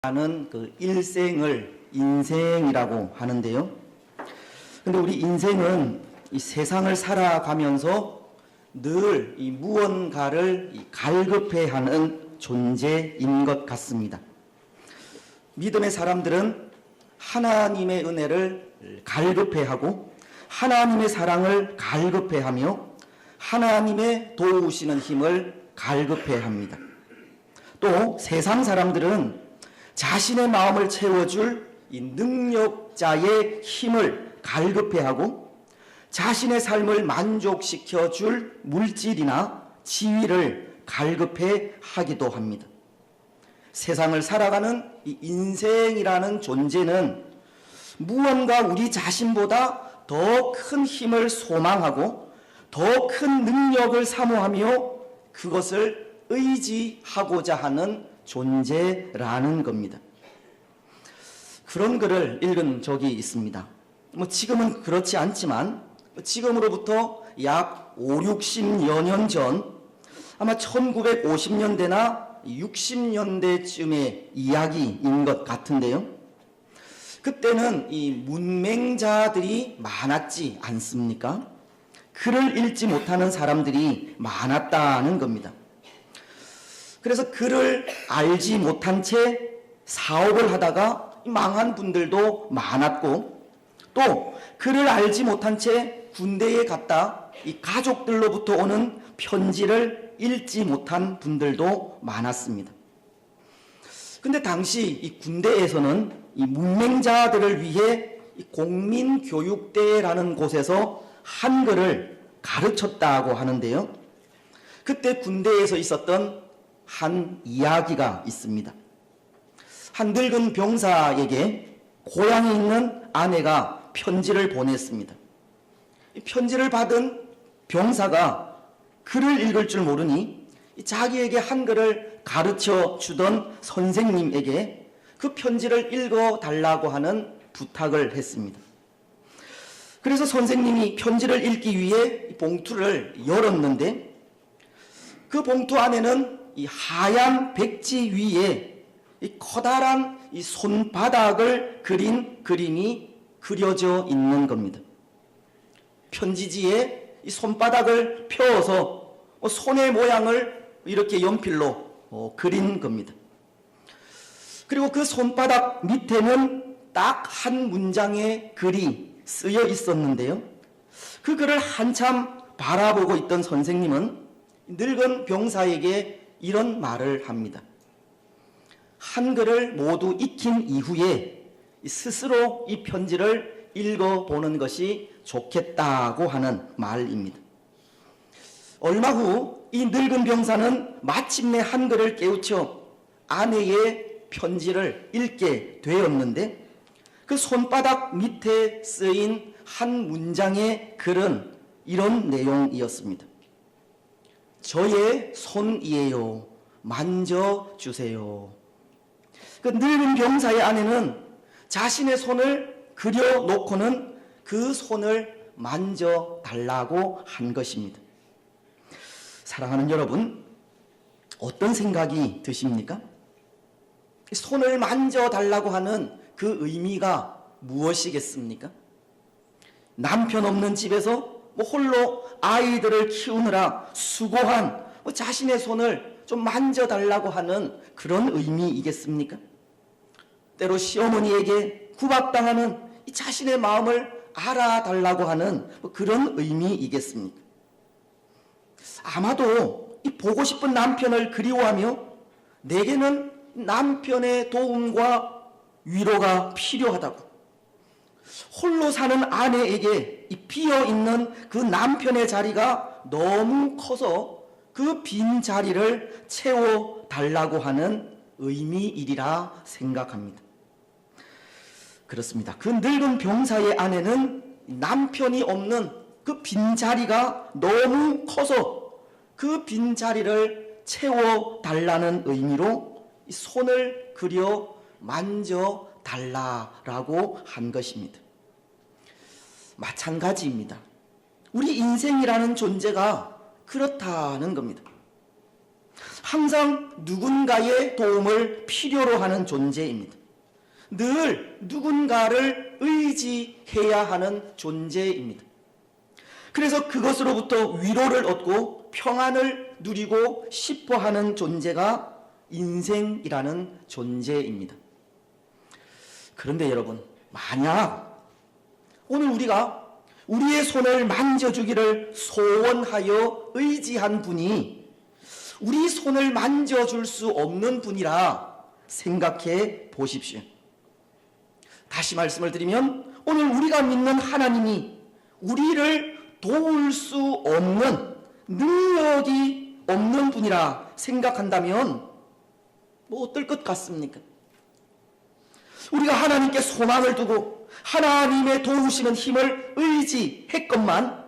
하는 그 일생을 인생이라고 하는데요. 근데 우리 인생은 이 세상을 살아가면서 늘 이 무언가를 갈급해 하는 존재인 것 같습니다. 믿음의 사람들은 하나님의 은혜를 갈급해 하고 하나님의 사랑을 갈급해 하며 하나님의 도우시는 힘을 갈급해 합니다. 또 세상 사람들은 자신의 마음을 채워줄 이 능력자의 힘을 갈급해하고 자신의 삶을 만족시켜줄 물질이나 지위를 갈급해하기도 합니다. 세상을 살아가는 이 인생이라는 존재는 무언가 우리 자신보다 더 큰 힘을 소망하고 더 큰 능력을 사모하며 그것을 의지하고자 하는 존재라는 겁니다. 그런 글을 읽은 적이 있습니다. 지금은 그렇지 않지만 지금으로부터 약 5, 60여 년 전 아마 1950년대나 60년대쯤의 이야기인 것 같은데요. 그때는 이 문맹자들이 많았지 않습니까? 글을 읽지 못하는 사람들이 많았다는 겁니다. 그래서 글을 알지 못한 채 사업을 하다가 망한 분들도 많았고, 또 글을 알지 못한 채 군대에 갔다 이 가족들로부터 오는 편지를 읽지 못한 분들도 많았습니다. 근데 당시 이 군대에서는 이 문맹자들을 위해 이 공민교육대라는 곳에서 한글을 가르쳤다고 하는데요. 그때 군대에서 있었던 한 이야기가 있습니다. 한 늙은 병사에게 고향에 있는 아내가 편지를 보냈습니다. 이 편지를 받은 병사가 글을 읽을 줄 모르니 자기에게 한글을 가르쳐 주던 선생님에게 그 편지를 읽어 달라고 하는 부탁을 했습니다. 그래서 선생님이 편지를 읽기 위해 봉투를 열었는데 그 봉투 안에는 이 하얀 백지 위에 이 커다란 이 손바닥을 그린 그림이 그려져 있는 겁니다. 편지지에 이 손바닥을 펴서 손의 모양을 이렇게 연필로 그린 겁니다. 그리고 그 손바닥 밑에는 딱 한 문장의 글이 쓰여 있었는데요. 그 글을 한참 바라보고 있던 선생님은 늙은 병사에게 이런 말을 합니다. 한글을 모두 익힌 이후에 스스로 이 편지를 읽어보는 것이 좋겠다고 하는 말입니다. 얼마 후 이 늙은 병사는 마침내 한글을 깨우쳐 아내의 편지를 읽게 되었는데 그 손바닥 밑에 쓰인 한 문장의 글은 이런 내용이었습니다. 저의 손이에요. 만져주세요. 그 늙은 병사의 아내는 자신의 손을 그려놓고는 그 손을 만져달라고 한 것입니다. 사랑하는 여러분, 어떤 생각이 드십니까? 손을 만져달라고 하는 그 의미가 무엇이겠습니까? 남편 없는 집에서 홀로 아이들을 키우느라 수고한 자신의 손을 좀 만져달라고 하는 그런 의미이겠습니까? 때로 시어머니에게 구박당하는 이 자신의 마음을 알아달라고 하는 그런 의미이겠습니까? 아마도 이 보고 싶은 남편을 그리워하며 내게는 남편의 도움과 위로가 필요하다고, 홀로 사는 아내에게 이 비어있는 그 남편의 자리가 너무 커서 그 빈 자리를 채워달라고 하는 의미이리라 생각합니다. 그렇습니다. 그 늙은 병사의 아내는 남편이 없는 그 빈자리가 너무 커서 그 빈자리를 채워달라는 의미로 손을 그려 만져달라고 한 것입니다. 마찬가지입니다. 우리 인생이라는 존재가 그렇다는 겁니다. 항상 누군가의 도움을 필요로 하는 존재입니다. 늘 누군가를 의지해야 하는 존재입니다. 그래서 그것으로부터 위로를 얻고 평안을 누리고 싶어 하는 존재가 인생이라는 존재입니다. 그런데 여러분, 만약 오늘 우리가 우리의 손을 만져주기를 소원하여 의지한 분이 우리 손을 만져줄 수 없는 분이라 생각해 보십시오. 다시 말씀을 드리면 오늘 우리가 믿는 하나님이 우리를 도울 수 없는 능력이 없는 분이라 생각한다면 뭐 어떨 것 같습니까? 우리가 하나님께 소망을 두고 하나님의 도우시는 힘을 의지했건만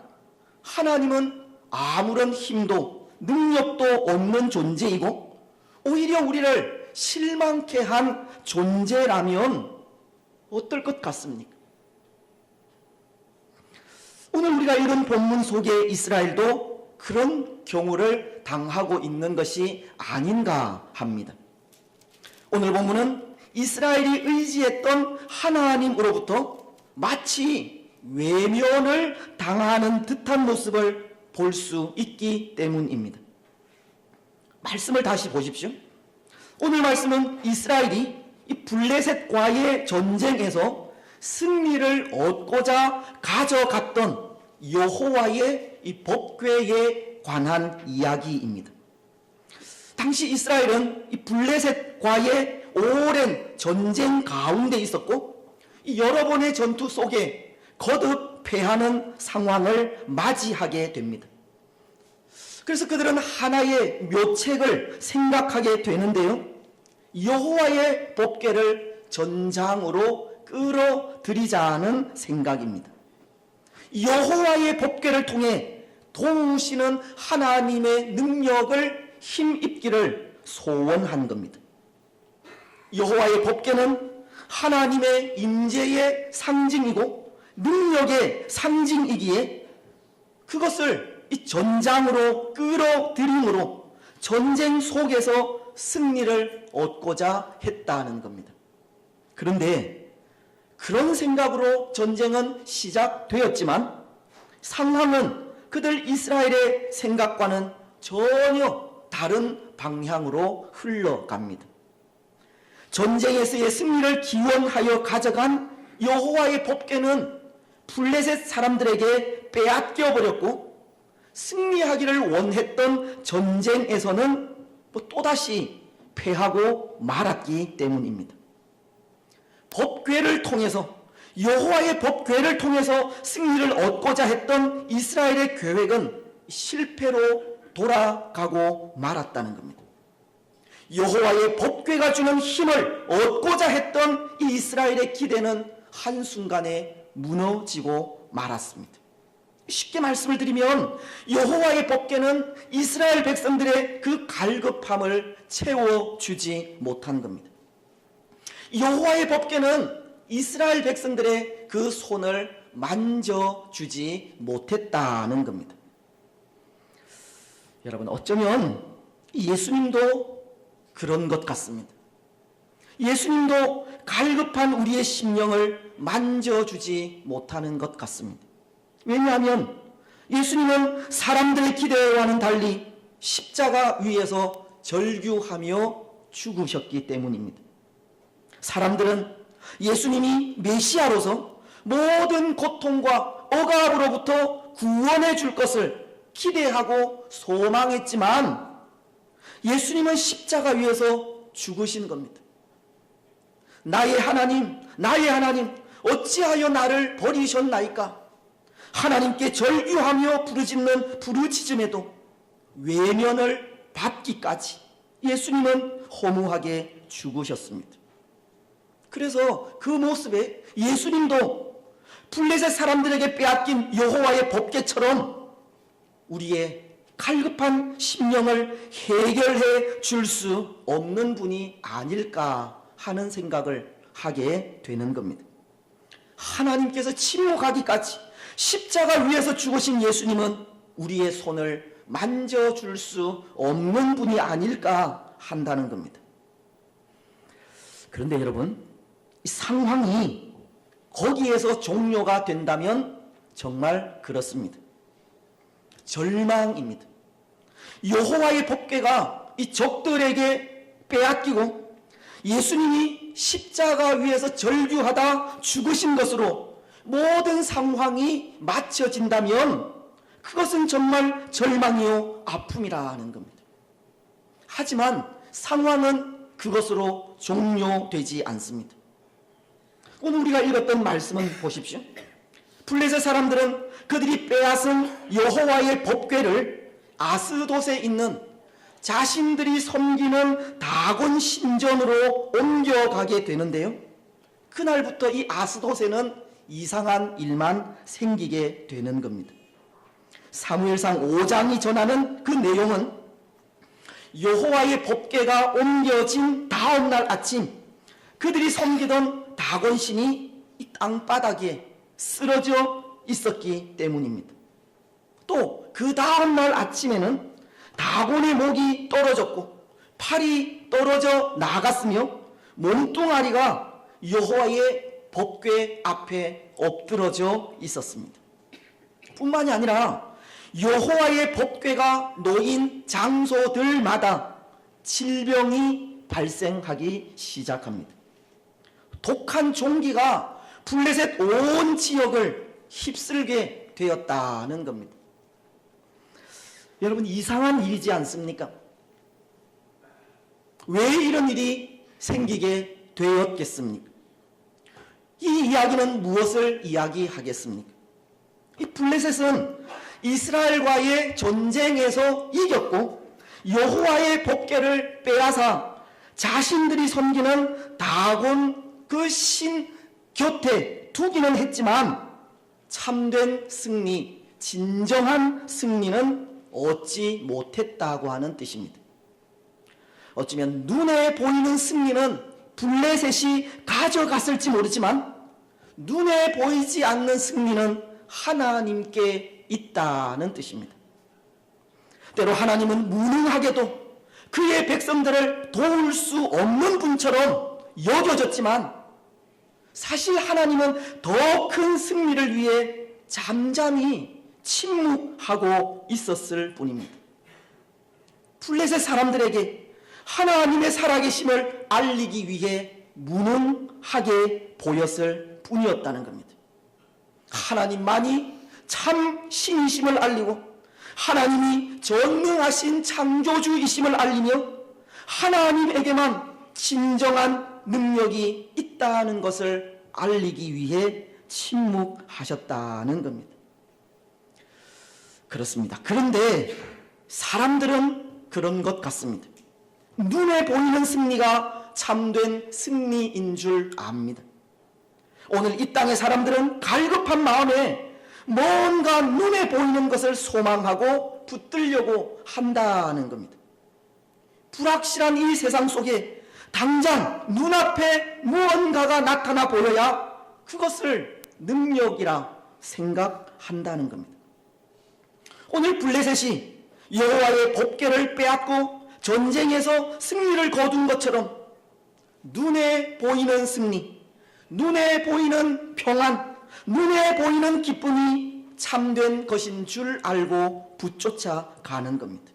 하나님은 아무런 힘도 능력도 없는 존재이고 오히려 우리를 실망케 한 존재라면 어떨 것 같습니까? 오늘 우리가 읽은 본문 속에 이스라엘도 그런 경우를 당하고 있는 것이 아닌가 합니다. 오늘 본문은 이스라엘이 의지했던 하나님으로부터 마치 외면을 당하는 듯한 모습을 볼 수 있기 때문입니다. 말씀을 다시 보십시오. 오늘 말씀은 이스라엘이 이 블레셋과의 전쟁에서 승리를 얻고자 가져갔던 여호와의 이 법궤에 관한 이야기입니다. 당시 이스라엘은 이 블레셋과의 오랜 전쟁 가운데 있었고 여러 번의 전투 속에 거듭 패하는 상황을 맞이하게 됩니다. 그래서 그들은 하나의 묘책을 생각하게 되는데요. 여호와의 법궤를 전장으로 끌어들이자는 생각입니다. 여호와의 법궤를 통해 도우시는 하나님의 능력을 힘입기를 소원한 겁니다. 여호와의 법궤는 하나님의 임재의 상징이고 능력의 상징이기에 그것을 이 전장으로 끌어들임으로 전쟁 속에서 승리를 얻고자 했다는 겁니다. 그런데 그런 생각으로 전쟁은 시작되었지만 상황은 그들 이스라엘의 생각과는 전혀 다른 방향으로 흘러갑니다. 전쟁에서의 승리를 기원하여 가져간 여호와의 법궤는 블레셋 사람들에게 빼앗겨 버렸고 승리하기를 원했던 전쟁에서는 또다시 패하고 말았기 때문입니다. 법궤를 통해서 여호와의 법궤를 통해서 승리를 얻고자 했던 이스라엘의 계획은 실패로 돌아가고 말았다는 겁니다. 여호와의 법궤가 주는 힘을 얻고자 했던 이 이스라엘의 기대는 한순간에 무너지고 말았습니다. 쉽게 말씀을 드리면 여호와의 법궤는 이스라엘 백성들의 그 갈급함을 채워주지 못한 겁니다. 여호와의 법궤는 이스라엘 백성들의 그 손을 만져주지 못했다는 겁니다. 여러분, 어쩌면 예수님도 그런 것 같습니다. 예수님도 갈급한 우리의 심령을 만져주지 못하는 것 같습니다. 왜냐하면 예수님은 사람들의 기대와는 달리 십자가 위에서 절규하며 죽으셨기 때문입니다. 사람들은 예수님이 메시아로서 모든 고통과 억압으로부터 구원해 줄 것을 기대하고 소망했지만 예수님은 십자가 위에서 죽으신 겁니다. 나의 하나님, 나의 하나님, 어찌하여 나를 버리셨나이까? 하나님께 절규하며 부르짖는 부르짖음에도 외면을 받기까지 예수님은 허무하게 죽으셨습니다. 그래서 그 모습에 예수님도 블레셋 사람들에게 빼앗긴 여호와의 법궤처럼 우리의 갈급한 심령을 해결해 줄 수 없는 분이 아닐까 하는 생각을 하게 되는 겁니다. 하나님께서 침묵하기까지 십자가 위에서 죽으신 예수님은 우리의 손을 만져줄 수 없는 분이 아닐까 한다는 겁니다. 그런데 여러분, 이 상황이 거기에서 종료가 된다면 정말 그렇습니다. 절망입니다. 여호와의 법궤가 이 적들에게 빼앗기고 예수님이 십자가 위에서 절규하다 죽으신 것으로 모든 상황이 맞춰진다면 그것은 정말 절망이요 아픔이라는 겁니다. 하지만 상황은 그것으로 종료되지 않습니다. 오늘 우리가 읽었던 말씀은 보십시오. 블레셋 사람들은 그들이 빼앗은 여호와의 법궤를 아스돗에 있는 자신들이 섬기는 다곤 신전으로 옮겨가게 되는데요. 그날부터 이 아스돗에는 이상한 일만 생기게 되는 겁니다. 사무엘상 5장이 전하는 그 내용은 여호와의 법궤가 옮겨진 다음 날 아침 그들이 섬기던 다곤 신이 이 땅바닥에 쓰러져 있었기 때문입니다. 또 그 다음 날 아침에는 다곤의 목이 떨어졌고 팔이 떨어져 나갔으며 몸뚱아리가 여호와의 법궤 앞에 엎드러져 있었습니다. 뿐만이 아니라 여호와의 법궤가 놓인 장소들마다 질병이 발생하기 시작합니다. 독한 종기가 블레셋 온 지역을 휩쓸게 되었다는 겁니다. 여러분, 이상한 일이지 않습니까? 왜 이런 일이 생기게 되었겠습니까? 이 이야기는 무엇을 이야기하겠습니까? 이 블레셋은 이스라엘과의 전쟁에서 이겼고 여호와의 법궤를 빼앗아 자신들이 섬기는 다곤 그 신 곁에 두기는 했지만 참된 승리, 진정한 승리는 얻지 못했다고 하는 뜻입니다. 어쩌면 눈에 보이는 승리는 블레셋이 가져갔을지 모르지만 눈에 보이지 않는 승리는 하나님께 있다는 뜻입니다. 때로 하나님은 무능하게도 그의 백성들을 도울 수 없는 분처럼 여겨졌지만 사실 하나님은 더 큰 승리를 위해 잠잠히 침묵하고 있었을 뿐입니다. 블레셋 사람들에게 하나님의 살아계심을 알리기 위해 무능하게 보였을 뿐이었다는 겁니다. 하나님만이 참 신이심을 알리고 하나님이 전능하신 창조주이심을 알리며 하나님에게만 진정한 능력이 있다는 것을 알리기 위해 침묵하셨다는 겁니다. 그렇습니다. 그런데 사람들은 그런 것 같습니다. 눈에 보이는 승리가 참된 승리인 줄 압니다. 오늘 이 땅의 사람들은 갈급한 마음에 뭔가 눈에 보이는 것을 소망하고 붙들려고 한다는 겁니다. 불확실한 이 세상 속에 당장 눈앞에 무언가가 나타나 보여야 그것을 능력이라 생각한다는 겁니다. 오늘 블레셋이 여호와의 법궤를 빼앗고 전쟁에서 승리를 거둔 것처럼 눈에 보이는 승리, 눈에 보이는 평안, 눈에 보이는 기쁨이 참된 것인 줄 알고 붙쫓아 가는 겁니다.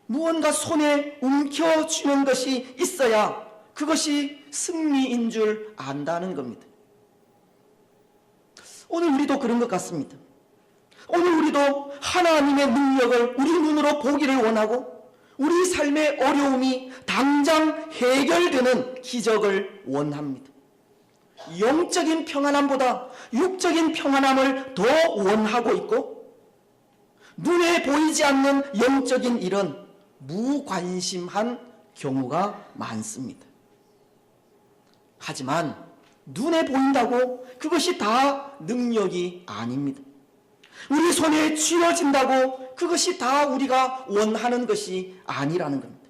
무언가 손에 움켜쥐는 것이 있어야 그것이 승리인 줄 안다는 겁니다. 오늘 우리도 그런 것 같습니다. 오늘 우리도 하나님의 능력을 우리 눈으로 보기를 원하고 우리 삶의 어려움이 당장 해결되는 기적을 원합니다. 영적인 평안함보다 육적인 평안함을 더 원하고 있고 눈에 보이지 않는 영적인 일은 무관심한 경우가 많습니다. 하지만 눈에 보인다고 그것이 다 능력이 아닙니다. 우리 손에 쥐어진다고 그것이 다 우리가 원하는 것이 아니라는 겁니다.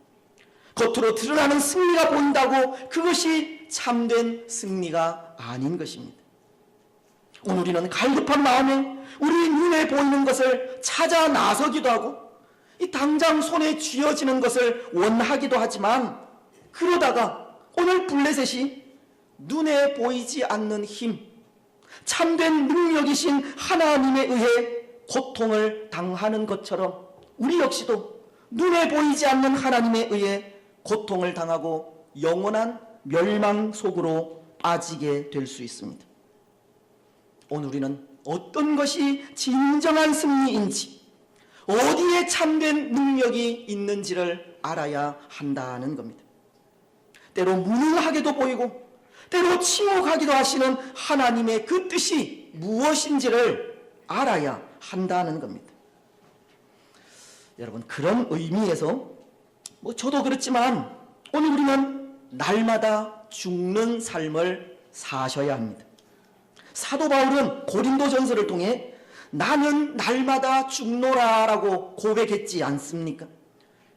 겉으로 드러나는 승리가 보인다고 그것이 참된 승리가 아닌 것입니다. 오늘 우리는 갈급한 마음에 우리 눈에 보이는 것을 찾아 나서기도 하고 이 당장 손에 쥐어지는 것을 원하기도 하지만 그러다가 오늘 블레셋이 눈에 보이지 않는 힘, 참된 능력이신 하나님에 의해 고통을 당하는 것처럼 우리 역시도 눈에 보이지 않는 하나님에 의해 고통을 당하고 영원한 멸망 속으로 빠지게 될 수 있습니다. 오늘 우리는 어떤 것이 진정한 승리인지, 어디에 참된 능력이 있는지를 알아야 한다는 겁니다. 때로 무능하게도 보이고 때로 침묵하기도 하시는 하나님의 그 뜻이 무엇인지를 알아야 한다는 겁니다. 여러분, 그런 의미에서 저도 그렇지만 오늘 우리는 날마다 죽는 삶을 사셔야 합니다. 사도 바울은 고린도전서를 통해 나는 날마다 죽노라 라고 고백했지 않습니까?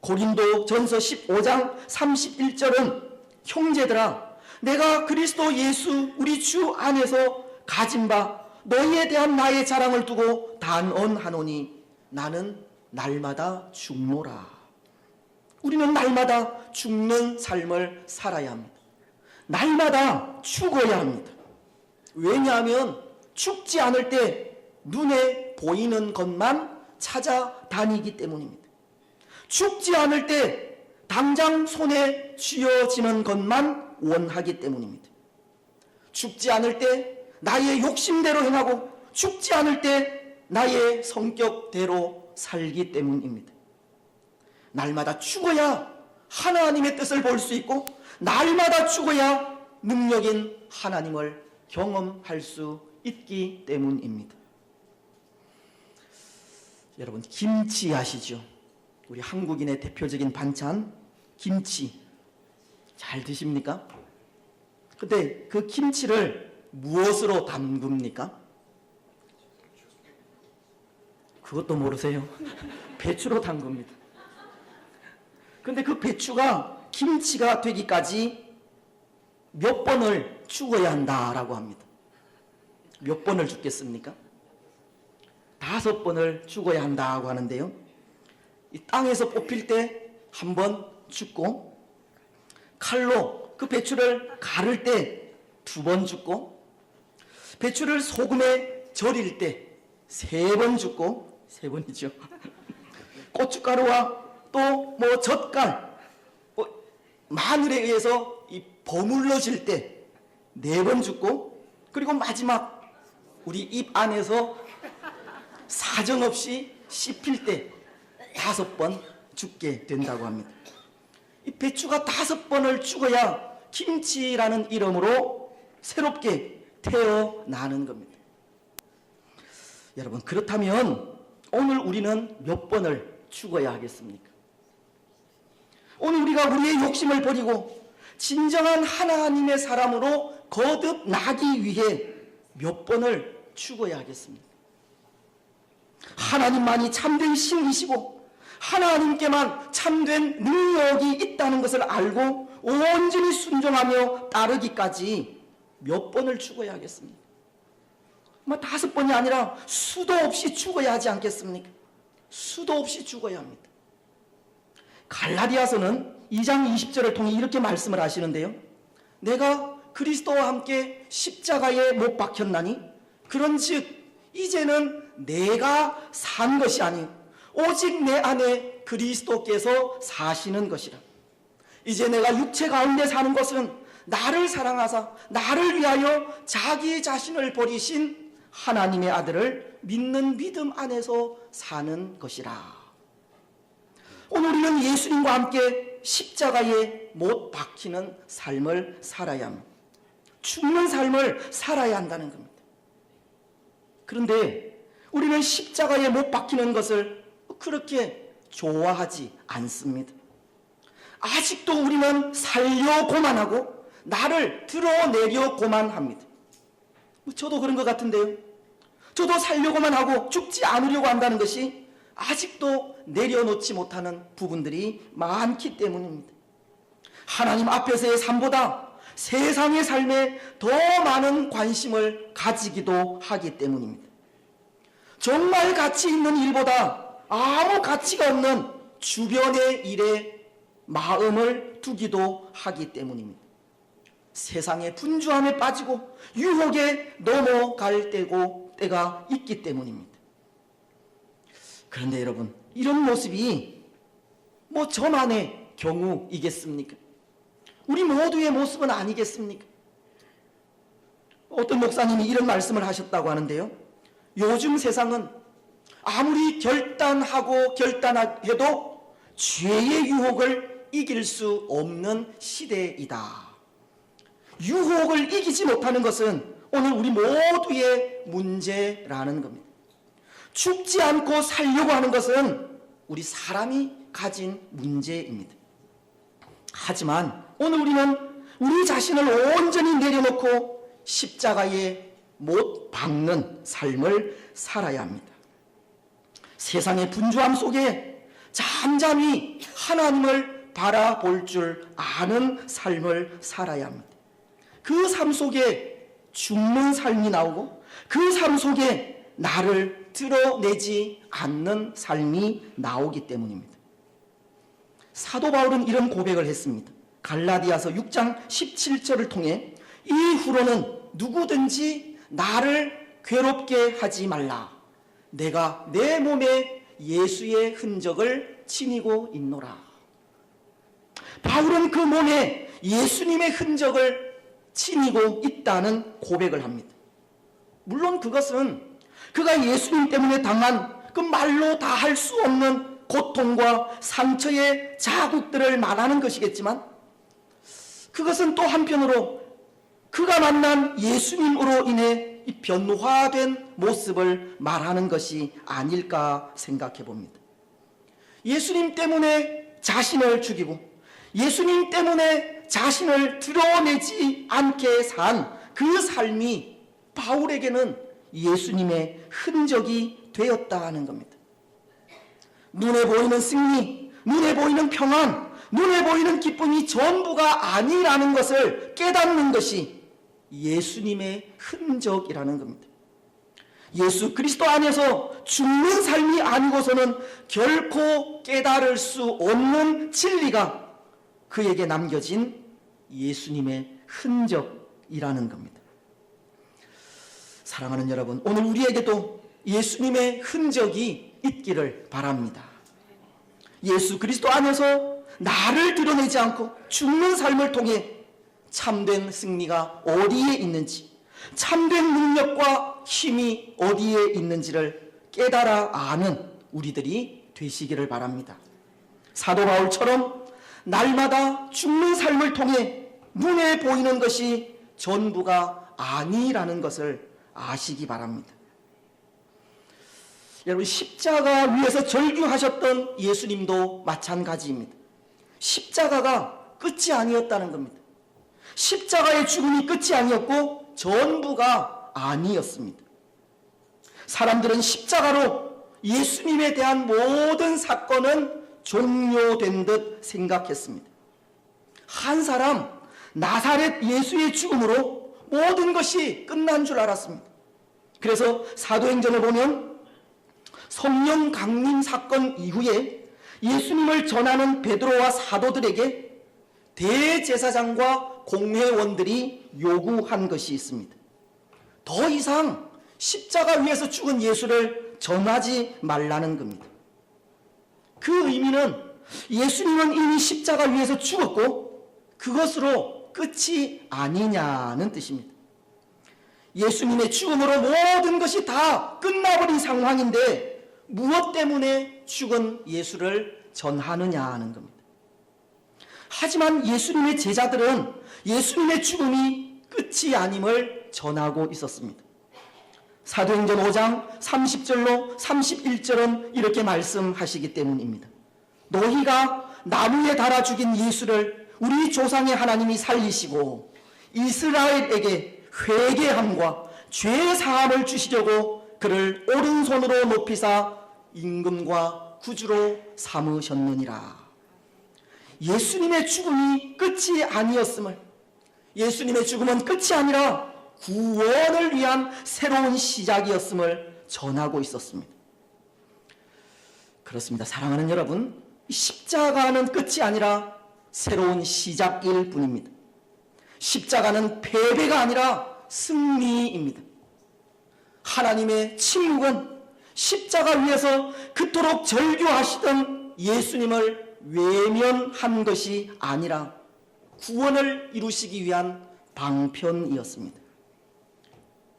고린도전서 15장 31절은 형제들아, 내가 그리스도 예수 우리 주 안에서 가진 바 너희에 대한 나의 자랑을 두고 단언하노니 나는 날마다 죽노라. 우리는 날마다 죽는 삶을 살아야 합니다. 날마다 죽어야 합니다. 왜냐하면 죽지 않을 때 눈에 보이는 것만 찾아다니기 때문입니다. 죽지 않을 때 당장 손에 쥐어지는 것만 원하기 때문입니다. 죽지 않을 때 나의 욕심대로 행하고 죽지 않을 때 나의 성격대로 살기 때문입니다. 날마다 죽어야 하나님의 뜻을 볼 수 있고 날마다 죽어야 능력인 하나님을 경험할 수 있기 때문입니다. 여러분, 김치 아시죠? 우리 한국인의 대표적인 반찬 김치 잘 드십니까? 근데 그 김치를 무엇으로 담굽니까? 그것도 모르세요? 배추로 담굽니다. 근데 그 배추가 김치가 되기까지 몇 번을 죽어야 한다라고 합니다. 몇 번을 죽겠습니까? 5번을 죽어야 한다고 하는데요. 이 땅에서 뽑힐 때 한 번 죽고, 칼로 그 배추를 가를 때 2번 죽고, 배추를 소금에 절일 때 3번 죽고, 3번이죠. 고춧가루와 또 젓갈, 마늘에 의해서 이 버물러질 때 4번 죽고, 그리고 마지막 우리 입 안에서 사정없이 씹힐 때 5번 죽게 된다고 합니다. 이 배추가 5번을 죽어야 김치라는 이름으로 새롭게 태어나는 겁니다. 여러분, 그렇다면 오늘 우리는 몇 번을 죽어야 하겠습니까? 오늘 우리가 우리의 욕심을 버리고 진정한 하나님의 사람으로 거듭나기 위해 몇 번을 죽어야 하겠습니까? 하나님만이 참된 신이시고 하나님께만 참된 능력이 있다는 것을 알고 온전히 순종하며 따르기까지 몇 번을 죽어야 하겠습니까? 5번이 아니라 수도 없이 죽어야 하지 않겠습니까? 수도 없이 죽어야 합니다. 갈라디아서는 2장 20절을 통해 이렇게 말씀을 하시는데요. 내가 그리스도와 함께 십자가에 못 박혔나니 그런즉 이제는 내가 산 것이 아니 오직 내 안에 그리스도께서 사시는 것이라. 이제 내가 육체 가운데 사는 것은 나를 사랑하사 나를 위하여 자기 자신을 버리신 하나님의 아들을 믿는 믿음 안에서 사는 것이라. 오늘 우리는 예수님과 함께 십자가에 못 박히는 삶을 살아야 합니다. 죽는 삶을 살아야 한다는 겁니다. 그런데 우리는 십자가에 못 박히는 것을 그렇게 좋아하지 않습니다. 아직도 우리는 살려고만 하고 나를 드러내려고만 합니다. 저도 그런 것 같은데요. 저도 살려고만 하고 죽지 않으려고 한다는 것이 아직도 내려놓지 못하는 부분들이 많기 때문입니다. 하나님 앞에서의 삶보다 세상의 삶에 더 많은 관심을 가지기도 하기 때문입니다. 정말 가치 있는 일보다 아무 가치가 없는 주변의 일에 마음을 두기도 하기 때문입니다. 세상의 분주함에 빠지고 유혹에 넘어갈 때가 있기 때문입니다. 그런데 여러분, 이런 모습이 저만의 경우이겠습니까? 우리 모두의 모습은 아니겠습니까? 어떤 목사님이 이런 말씀을 하셨다고 하는데요. 요즘 세상은 아무리 결단해도 죄의 유혹을 이길 수 없는 시대이다. 유혹을 이기지 못하는 것은 오늘 우리 모두의 문제라는 겁니다. 죽지 않고 살려고 하는 것은 우리 사람이 가진 문제입니다. 하지만 오늘 우리는 우리 자신을 온전히 내려놓고 십자가에 못 박는 삶을 살아야 합니다. 세상의 분주함 속에 잠잠히 하나님을 바라볼 줄 아는 삶을 살아야 합니다. 그 삶 속에 죽는 삶이 나오고 그 삶 속에 나를 드러내지 않는 삶이 나오기 때문입니다. 사도 바울은 이런 고백을 했습니다. 갈라디아서 6장 17절을 통해 이후로는 누구든지 나를 괴롭게 하지 말라. 내가 내 몸에 예수의 흔적을 지니고 있노라. 바울은 그 몸에 예수님의 흔적을 지니고 있다는 고백을 합니다. 물론 그것은 그가 예수님 때문에 당한 그 말로 다 할 수 없는 고통과 상처의 자국들을 말하는 것이겠지만, 그것은 또 한편으로 그가 만난 예수님으로 인해 이 변화된 모습을 말하는 것이 아닐까 생각해 봅니다. 예수님 때문에 자신을 죽이고 예수님 때문에 자신을 드러내지 않게 산 그 삶이 바울에게는 예수님의 흔적이 되었다는 겁니다. 눈에 보이는 승리, 눈에 보이는 평안, 눈에 보이는 기쁨이 전부가 아니라는 것을 깨닫는 것이 예수님의 흔적이라는 겁니다. 예수 그리스도 안에서 죽는 삶이 아니고서는 결코 깨달을 수 없는 진리가 그에게 남겨진 예수님의 흔적이라는 겁니다. 사랑하는 여러분, 오늘 우리에게도 예수님의 흔적이 있기를 바랍니다. 예수 그리스도 안에서 나를 드러내지 않고 죽는 삶을 통해 참된 승리가 어디에 있는지, 참된 능력과 힘이 어디에 있는지를 깨달아 아는 우리들이 되시기를 바랍니다. 사도 바울처럼 날마다 죽는 삶을 통해 눈에 보이는 것이 전부가 아니라는 것을 아시기 바랍니다. 여러분, 십자가 위에서 절규하셨던 예수님도 마찬가지입니다. 십자가가 끝이 아니었다는 겁니다. 십자가의 죽음이 끝이 아니었고 전부가 아니었습니다. 사람들은 십자가로 예수님에 대한 모든 사건은 종료된 듯 생각했습니다. 한 사람 나사렛 예수의 죽음으로 모든 것이 끝난 줄 알았습니다. 그래서 사도행전을 보면 성령 강림 사건 이후에 예수님을 전하는 베드로와 사도들에게 대제사장과 공회원들이 요구한 것이 있습니다. 더 이상 십자가 위에서 죽은 예수를 전하지 말라는 겁니다. 그 의미는 예수님은 이미 십자가 위에서 죽었고 그것으로 끝이 아니냐는 뜻입니다. 예수님의 죽음으로 모든 것이 다 끝나버린 상황인데 무엇 때문에 죽은 예수를 전하느냐는 겁니다. 하지만 예수님의 제자들은 예수님의 죽음이 끝이 아님을 전하고 있었습니다. 사도행전 5장 30절로 31절은 이렇게 말씀하시기 때문입니다. 너희가 나무에 달아 죽인 예수를 우리 조상의 하나님이 살리시고 이스라엘에게 회개함과 죄 사함을 주시려고 그를 오른손으로 높이사 임금과 구주로 삼으셨느니라. 예수님의 죽음이 끝이 아니었음을, 예수님의 죽음은 끝이 아니라 구원을 위한 새로운 시작이었음을 전하고 있었습니다. 그렇습니다. 사랑하는 여러분, 십자가는 끝이 아니라 새로운 시작일 뿐입니다. 십자가는 패배가 아니라 승리입니다. 하나님의 침묵은 십자가 위에서 그토록 절규하시던 예수님을 외면한 것이 아니라 구원을 이루시기 위한 방편이었습니다.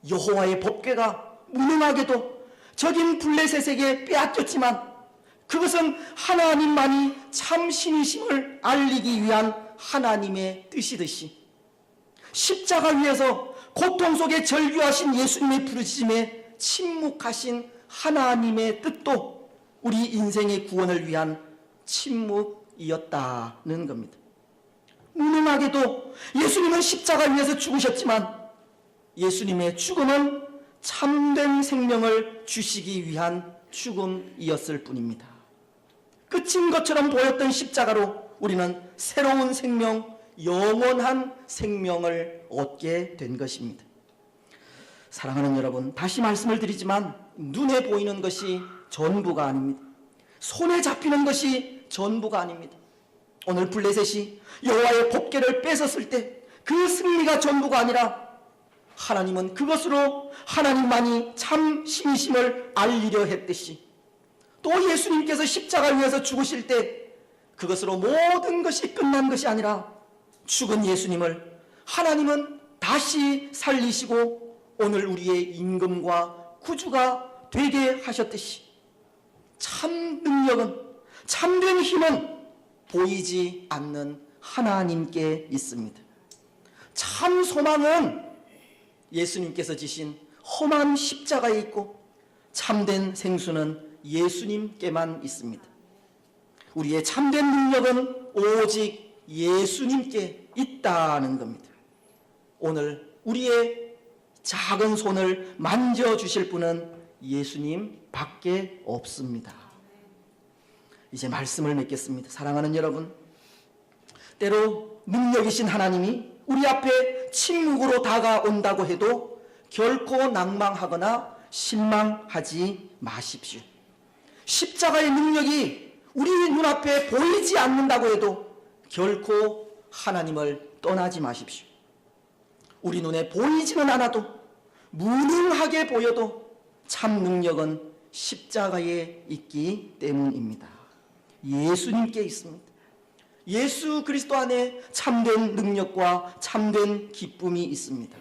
여호와의 법궤가 무능하게도 적인 블레셋에게 빼앗겼지만 그것은 하나님만이 참 신이심을 알리기 위한 하나님의 뜻이듯이 십자가 위에서 고통 속에 절규하신 예수님의 부르짖음에 침묵하신 하나님의 뜻도 우리 인생의 구원을 위한 침묵이었다는 겁니다. 무능하게도 예수님은 십자가 위에서 죽으셨지만 예수님의 죽음은 참된 생명을 주시기 위한 죽음이었을 뿐입니다. 끝인 것처럼 보였던 십자가로 우리는 새로운 생명, 영원한 생명을 얻게 된 것입니다. 사랑하는 여러분, 다시 말씀을 드리지만 눈에 보이는 것이 전부가 아닙니다. 손에 잡히는 것이 전부가 아닙니다. 오늘 블레셋이 여호와의 법궤를 뺏었을 때 그 승리가 전부가 아니라 하나님은 그것으로 하나님만이 참 신이심을 알리려 했듯이 또 예수님께서 십자가 위에서 죽으실 때 그것으로 모든 것이 끝난 것이 아니라 죽은 예수님을 하나님은 다시 살리시고 오늘 우리의 임금과 구주가 되게 하셨듯이 참 능력은, 참된 힘은 보이지 않는 하나님께 있습니다. 참 소망은 예수님께서 지신 험한 십자가에 있고 참된 생수는 예수님께만 있습니다. 우리의 참된 능력은 오직 예수님께 있다는 겁니다. 오늘 우리의 작은 손을 만져주실 분은 예수님 밖에 없습니다. 이제 말씀을 맺겠습니다. 사랑하는 여러분, 때로 능력이신 하나님이 우리 앞에 침묵으로 다가온다고 해도 결코 낭망하거나 실망하지 마십시오. 십자가의 능력이 우리 눈앞에 보이지 않는다고 해도 결코 하나님을 떠나지 마십시오. 우리 눈에 보이지는 않아도 무능하게 보여도 참 능력은 십자가에 있기 때문입니다. 예수님께 있습니다. 예수 그리스도 안에 참된 능력과 참된 기쁨이 있습니다.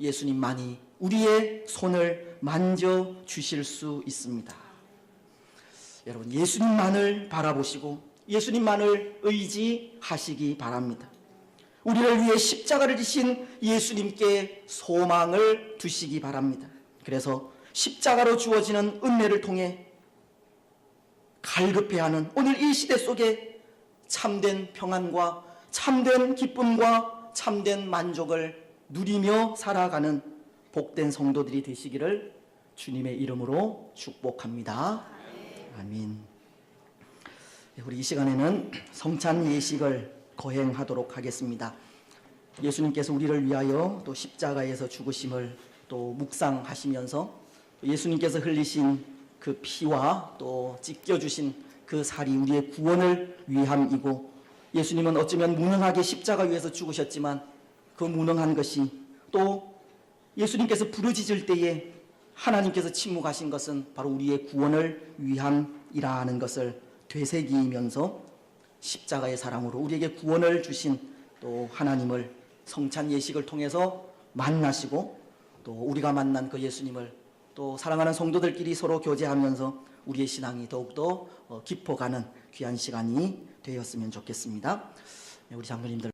예수님만이 우리의 손을 만져주실 수 있습니다. 여러분, 예수님만을 바라보시고 예수님만을 의지하시기 바랍니다. 우리를 위해 십자가를 지신 예수님께 소망을 두시기 바랍니다. 그래서 십자가로 주어지는 은혜를 통해 갈급해하는 오늘 이 시대 속에 참된 평안과 참된 기쁨과 참된 만족을 누리며 살아가는 복된 성도들이 되시기를 주님의 이름으로 축복합니다. 아멘. 우리 이 시간에는 성찬 예식을 거행하도록 하겠습니다. 예수님께서 우리를 위하여 또 십자가에서 죽으심을 또 묵상하시면서 예수님께서 흘리신 그 피와 또 찢겨주신 그 살이 우리의 구원을 위함이고, 예수님은 어쩌면 무능하게 십자가 위에서 죽으셨지만 그 무능한 것이 또 예수님께서 부르짖을 때에 하나님께서 침묵하신 것은 바로 우리의 구원을 위함이라는 것을 되새기면서 십자가의 사랑으로 우리에게 구원을 주신 또 하나님을 성찬 예식을 통해서 만나시고 또 우리가 만난 그 예수님을 또 사랑하는 성도들끼리 서로 교제하면서 우리의 신앙이 더욱더 깊어가는 귀한 시간이 되었으면 좋겠습니다. 우리 장로님들